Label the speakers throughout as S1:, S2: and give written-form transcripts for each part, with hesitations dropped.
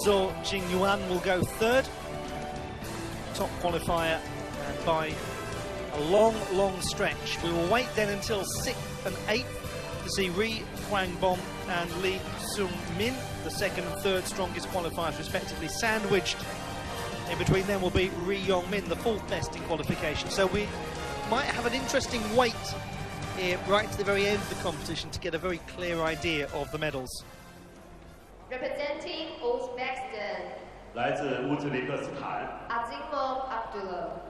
S1: Zhaoqing will go third. Top qualifier, and by a long stretch. We will wait then until 6th and 8th to see Ri Huangbom and Li Sung-min, the second and third strongest qualifiers respectively, sandwiched. In between them will be Ri Yong-min, the fourth best in qualification. So we might have an interesting wait here right to the very end of the competition to get a very clear idea of the medals.
S2: Representing Uzbekistan,
S3: 来自乌兹别克斯坦
S2: Azimov Abdullah.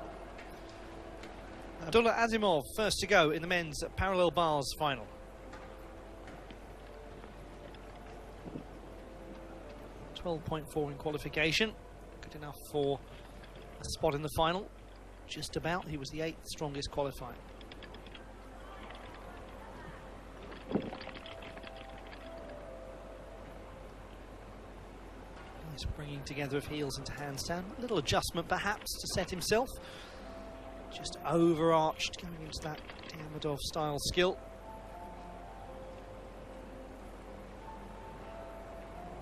S1: Abdullah Azimov, first to go in the men's parallel bars final. .4 in qualification, good enough for a spot in the final. Just about, he was the 8th strongest qualifier. Nice bringing together of heels into handstand. A little adjustment perhaps to set himself. Just overarched going into that Diamondov style skill.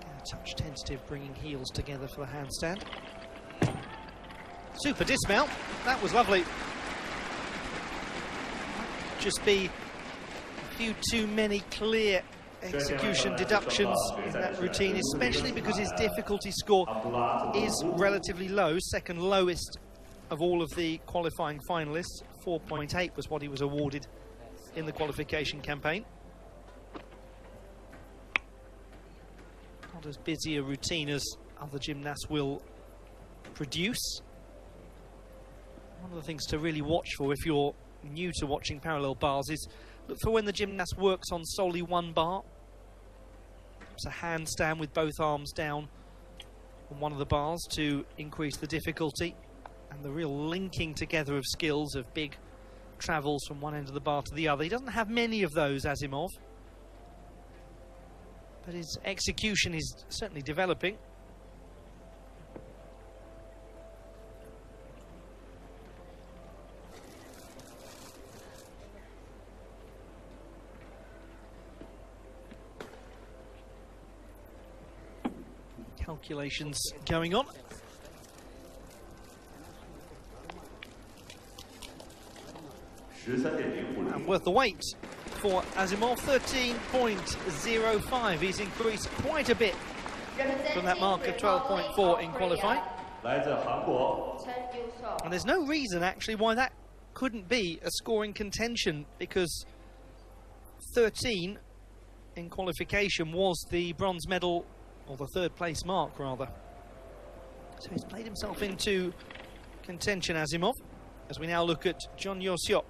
S1: A touch tentative bringing heels together for the handstand. Super dismount, that was lovely. Just be a few too many clear execution deductions in that routine, especially because his difficulty score is relatively low, second lowest of all of the qualifying finalists. 4.8 was what he was awarded in the qualification campaign. Not as busy a routine as other gymnasts will produce. One of the things to really watch for if you're new to watching parallel bars is look for when the gymnast works on solely one bar. It's a handstand with both arms down on one of the bars to increase the difficulty, and the real linking together of skills of big travels from one end of the bar to the other. He doesn't have many of those, Azimov, but his execution is certainly developing. Calculations going on. And worth the wait for Azimov, 13.05. He's increased quite a bit from that mark of 12.4 in qualifying. And there's no reason actually why that couldn't be a scoring contention, because 13 in qualification was the bronze medal, or the third place mark rather. So he's played himself into contention, Azimov, as we now look at John Yo-seop.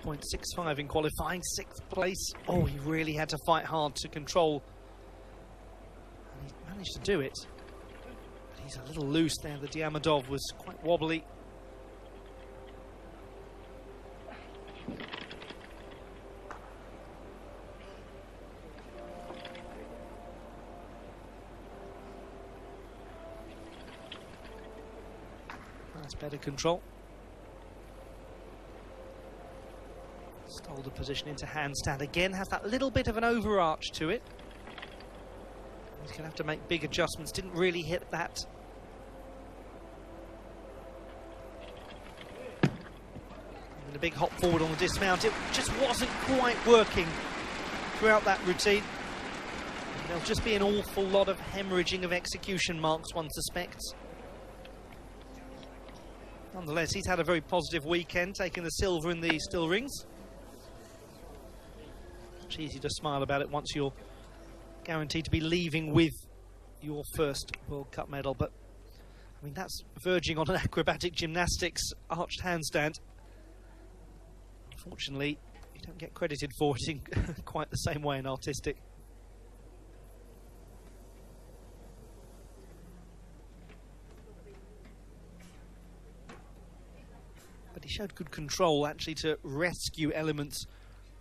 S1: 12.65 in qualifying, 6th place. Oh, he really had to fight hard to control, and he managed to do it. But he's a little loose there. The Diamondov was quite wobbly. That's better control. Stole the position into handstand again, has that little bit of an overarch to it. He's going to have to make big adjustments, didn't really hit that. And a big hop forward on the dismount, it just wasn't quite working throughout that routine. There'll just be an awful lot of hemorrhaging of execution marks, one suspects. Nonetheless, he's had a very positive weekend, taking the silver in the still rings. It's easy to smile about it once you're guaranteed to be leaving with your first World Cup medal, but I mean, that's verging on an acrobatic gymnastics arched handstand. Unfortunately, you don't get credited for it in quite the same way in artistic. But he showed good control actually to rescue elements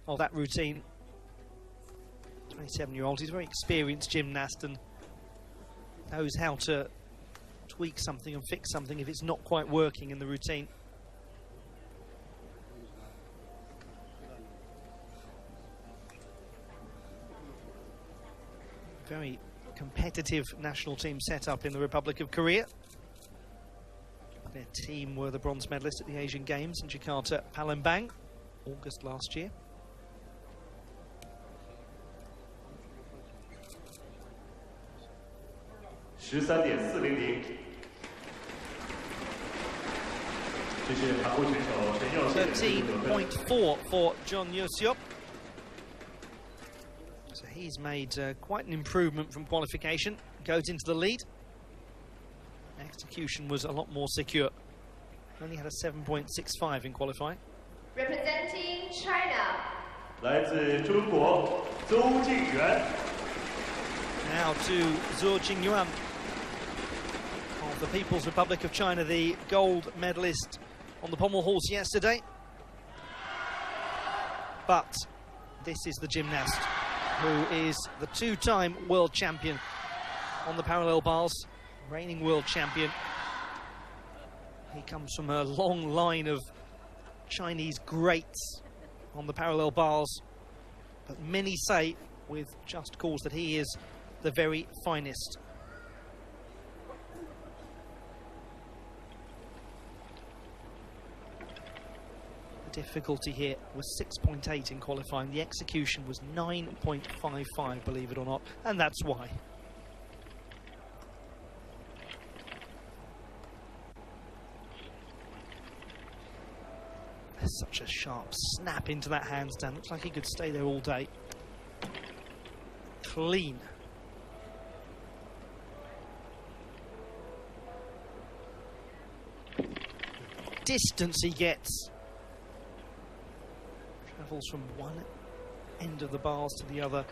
S1: of that routine. 27-year-old, he's a very experienced gymnast and knows how to tweak something and fix something if it's not quite working in the routine. Very competitive national team set up in the Republic of Korea. Their team were the bronze medalists at the Asian Games in Jakarta, Palembang, August last year.
S3: .13.400
S1: 13.4 for John Yo-seop. So he's made quite an improvement from qualification. Goes into the lead. Execution was a lot more secure. Only had a 7.65 in qualifying.
S2: Representing China.
S3: 来自中国周敬源
S1: Now to Zhou Jingyuan of the People's Republic of China, the gold medalist on the pommel horse yesterday. But this is the gymnast who is the two-time world champion on the parallel bars, reigning world champion. He comes from a long line of Chinese greats on the parallel bars, but many say with just cause that he is the very finest. The difficulty here was 6.8 in qualifying. The execution was 9.55, believe it or not, and that's why. There's such a sharp snap into that handstand. Looks like he could stay there all day. Clean. Distance he gets. Travels from one end of the bars to the other,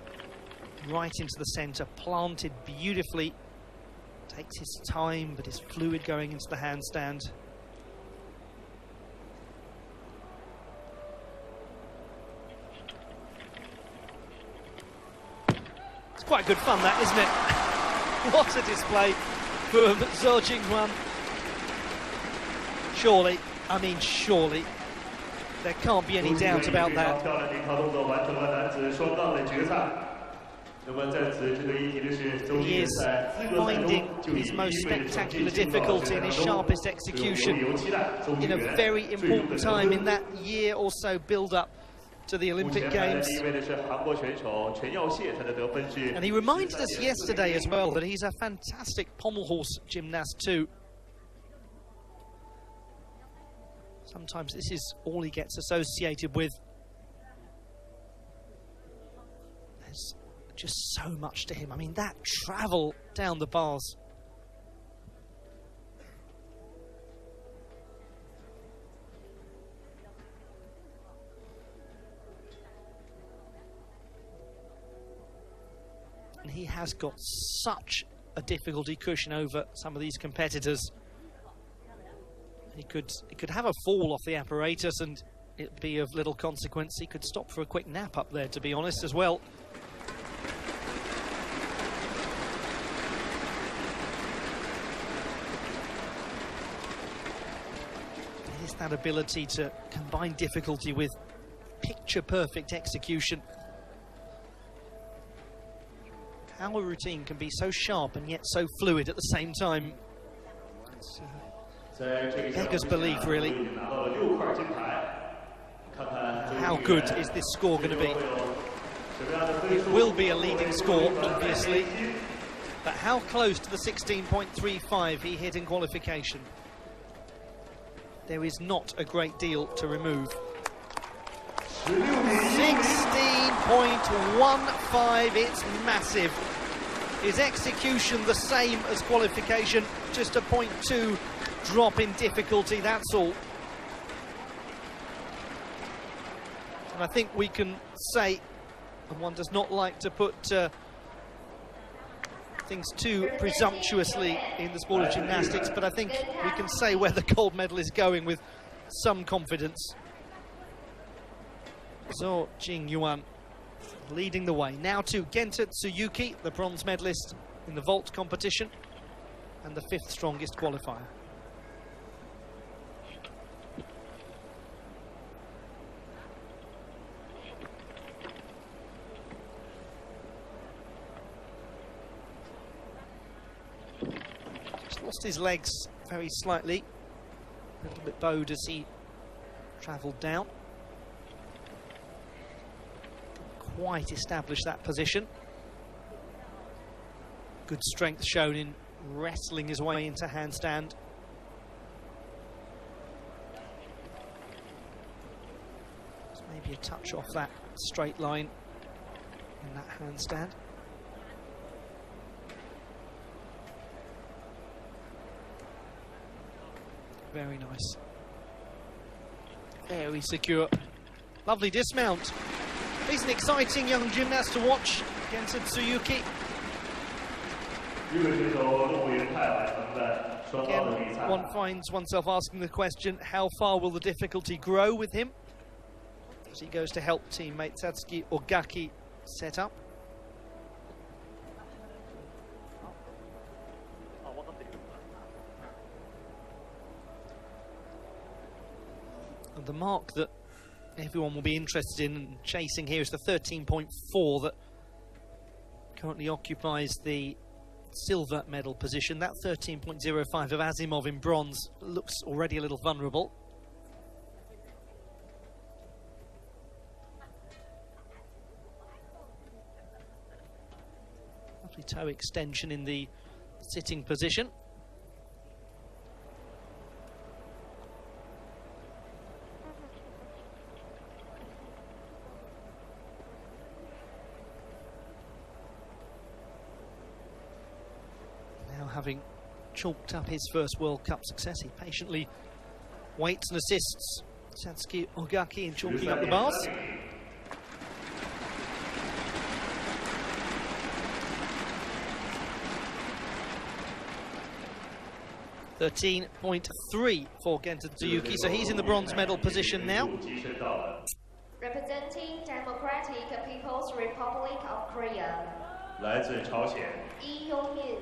S1: right into the centre, planted beautifully. Takes his time, but is fluid going into the handstand. It's quite good fun, that, isn't it? What a display from Zhaoqing. Surely, I mean surely, there can't be any doubt about that. He is finding his most spectacular difficulty and his sharpest execution in a very important time in that year or so build-up to the Olympic Games. And he reminded us yesterday as well that he's a fantastic pommel horse gymnast too. Sometimes this is all he gets associated with. There's just so much to him. I mean, that travel down the bars. And he has got such a difficulty cushion over some of these competitors. He could have a fall off the apparatus and it'd be of little consequence. He could stop for a quick nap up there, to be honest, as well. It is that ability to combine difficulty with picture-perfect execution. How a routine can be so sharp and yet so fluid at the same time. It's, beggars belief, really. How good is this score going to be? It will be a leading score, obviously, but how close to the 16.35 he hit in qualification? There is not a great deal to remove. 16.15, it's massive. His execution the same as qualification, just a 0.2 drop in difficulty, that's all. And I think we can say, and one does not like to put things too presumptuously in the sport of gymnastics, but I think we can say where the gold medal is going with some confidence. Zhaoqing leading the way. Now to Genta Tsuyuki, the bronze medalist in the vault competition and the 5th strongest qualifier. lost his legs very slightly. A little bit bowed as he travelled down. Didn't quite establish that position. Good strength shown in wrestling his way into handstand. Just maybe a touch off that straight line in that handstand. Very nice. Very secure. Lovely dismount. He's an exciting young gymnast to watch against Zhaoqing. Again, one finds oneself asking the question, how far will the difficulty grow with him as he goes to help teammate Zhaoqing set up? And the mark that everyone will be interested in chasing here is the 13.4 that currently occupies the silver medal position. That 13.05 of Asimov in bronze looks already a little vulnerable. Lovely toe extension in the sitting position. Having chalked up his first World Cup success, he patiently waits and assists Zhaoqing in chalking up the bars. .13.3 for Zhaoqing, so he's in the bronze medal position now.
S2: Representing Democratic People's Republic of Korea,
S3: 来自朝鲜
S2: Lee Yong-min.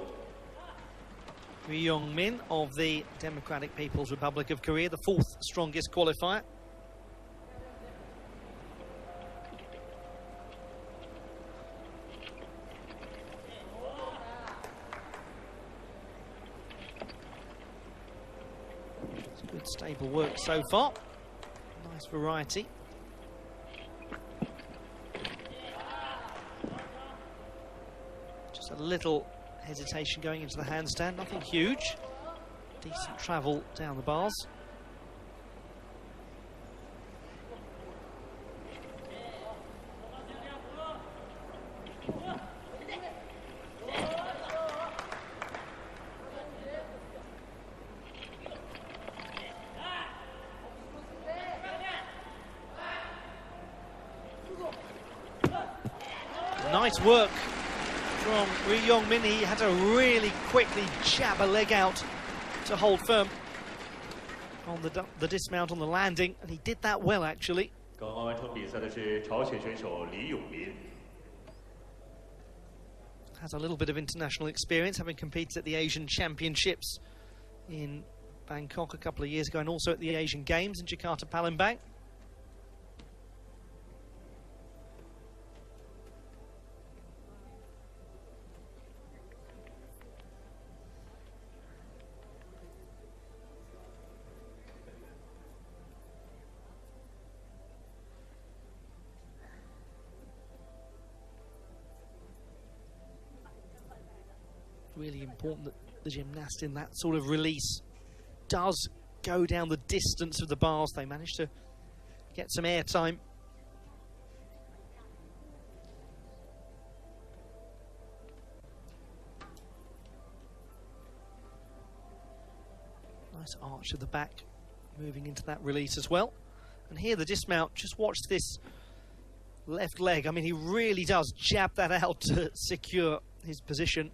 S1: Lee Yong-min of the Democratic People's Republic of Korea, the fourth strongest qualifier. It's good stable work so far. Nice variety. Just a little hesitation going into the handstand, nothing huge. Decent travel down the bars. Nice work from Lee Yong-min. He had to really quickly jab a leg out to hold firm on the dismount on the landing, and he did that well actually.
S3: 刚刚完成比赛的是朝鲜选手李永民。
S1: Has a little bit of international experience, having competed at the Asian Championships in Bangkok a couple of years ago, and also at the Asian Games in Jakarta, Palembang. Really important that the gymnast in that sort of release does go down the distance of the bars. They manage to get some air time. Nice arch of the back, moving into that release as well. And here the dismount, just watch this left leg. I mean, he really does jab that out to secure his position.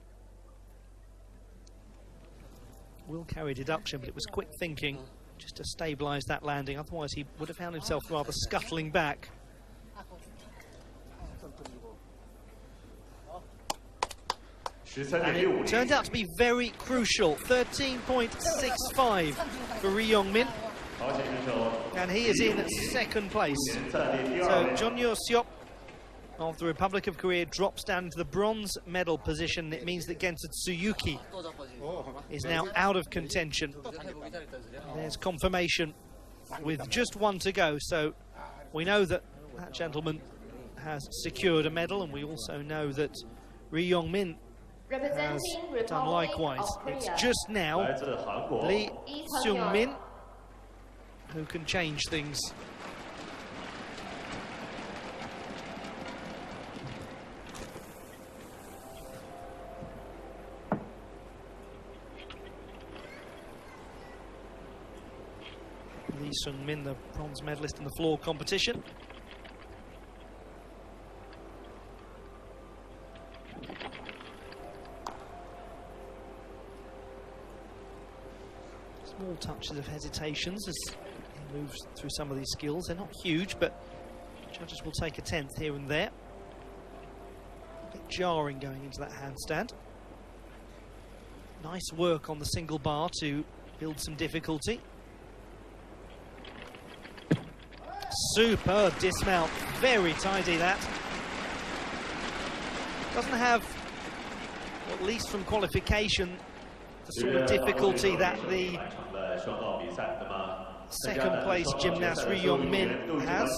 S1: Will carry deduction, but it was quick thinking just to stabilise that landing. Otherwise, he would have found himself rather scuttling back. And it turned out to be very crucial. 13.65 for Lee Yong-min. And he is in second place. So Jeon Yo-seok of the Republic of Korea drops down to the bronze medal position. It means that Genta Tsuyuki is now out of contention. There's confirmation with just one to go, so we know that that gentleman has secured a medal, and we also know that Ri Yong-min has
S2: Representing
S1: done
S2: Republic
S1: likewise.
S2: of Korea.
S1: It's just now
S3: 来自韩国
S1: Lee Seung-min who can change things. Lee Seung-min, the bronze medalist in the floor competition. Small touches of hesitations as he moves through some of these skills. They're not huge, but judges will take a 10th here and there. A bit jarring going into that handstand. Nice work on the single bar to build some difficulty. Superb dismount, very tidy that. Doesn't have, at least from qualification, the sort of difficulty that the second place gymnast Ri Yong-min has.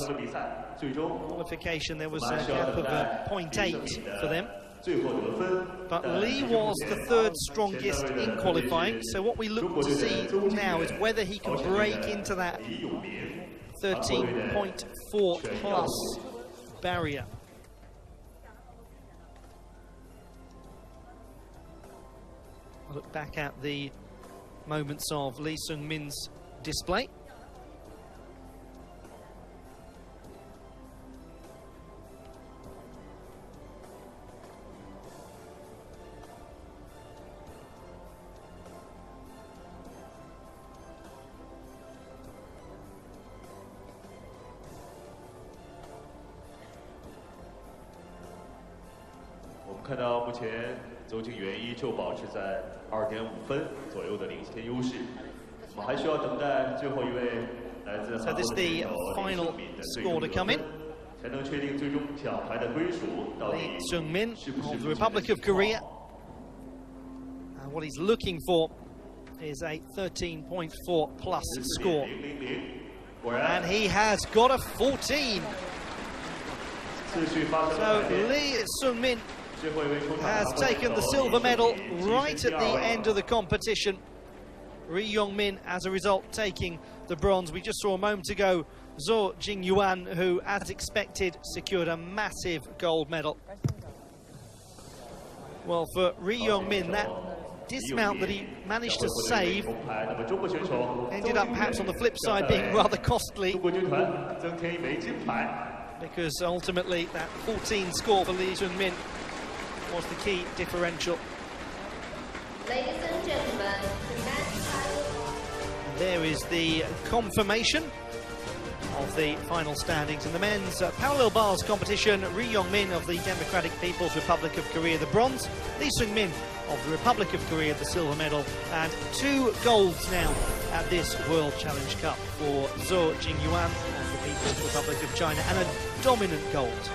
S1: Qualification, there was a gap of 0.8 for them. But Lee was the third strongest in qualifying, so what we look to see now is whether he can break into that 13.4 plus barrier. I'll look back at the moments of Lee Seung-min's display.
S3: 我们看到目前邹敬源依旧保持在2.5分左右的领先优势，我们还需要等待最后一位来自
S1: So this is the final score to come in.
S3: 才能确定最终奖牌的归属到底
S1: Lee Seung-min
S3: 是不是
S1: of the Republic of Korea. And what he's looking for is a 13.4 plus score.
S3: 果然
S1: And he has got a 14.
S3: 次序发生
S1: So
S3: 了改变，
S1: Lee Seung-min
S3: 最后一位出场
S1: has taken the silver medal right at the end of the competition. Ri Yong-min, as a result, taking the bronze. We just saw a moment ago Zhaoqing, who, as expected, secured a massive gold medal. Well, for Ri Yong-min, that dismount that he managed to save
S3: 铜牌。那么中国选手
S1: ended up perhaps on the flip side being rather costly,
S3: 中国军团增添一枚金牌。
S1: because ultimately that 14 score for Lee Seung-min was the key differential.
S2: Ladies and gentlemen, the men's title.
S1: There is the confirmation of the final standings in the men's parallel bars competition. Ri Yong-min of the Democratic People's Republic of Korea, the bronze. Lee Seung-min of the Republic of Korea, the silver medal. And 2 golds now at this World Challenge Cup for Zhaoqing of the People's Republic of China, and a dominant gold